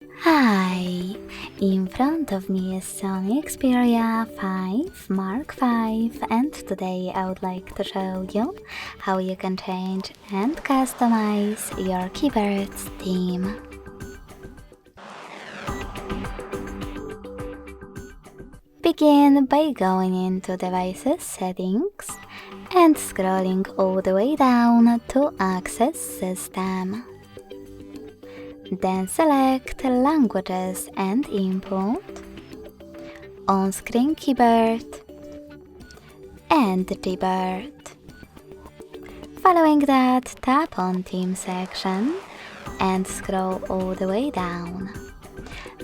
Hi! In front of me is Sony Xperia 5 Mark V, and today I would like to show you how you can change and customize your keyboard's theme. Begin by going into Devices Settings and scrolling all the way down to Access System. Then select Languages and Input, On-Screen Keyboard, and Gboard. Following that, tap on Theme section and scroll all the way down.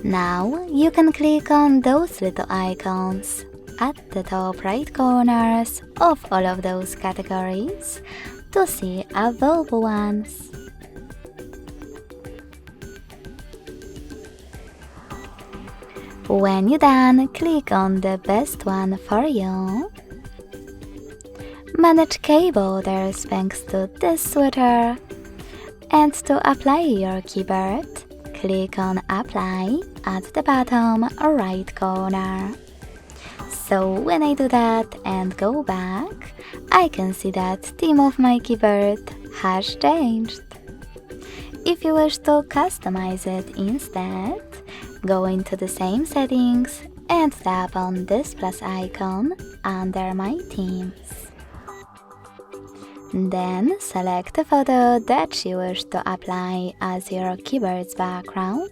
Now you can click on those little icons at the top right corners of all of those categories to see available ones. When you're done, click on the best one for you. Manage key borders thanks to this switcher. And to apply your keyboard, click on Apply at the bottom right corner. So when I do that and go back, I can see that theme of my keyboard has changed. If you wish to customize it instead, go into the same settings and tap on this plus icon under My Themes. Then select a photo that you wish to apply as your keyboard's background,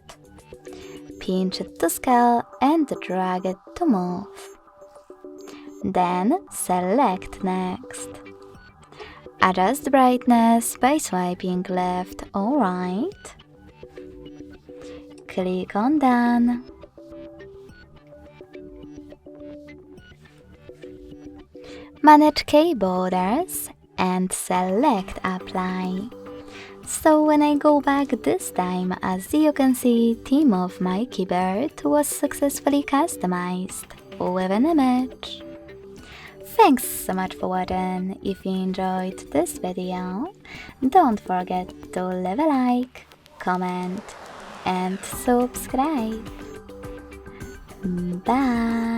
pinch it to scale and drag it to move. Then select Next. Adjust brightness by swiping left or right. Click on Done. Manage key borders and select Apply. So when I go back this time, as you can see, theme of my keyboard was successfully customized with an image. Thanks so much for watching. If you enjoyed this video, don't forget to leave a like, comment and subscribe. Bye!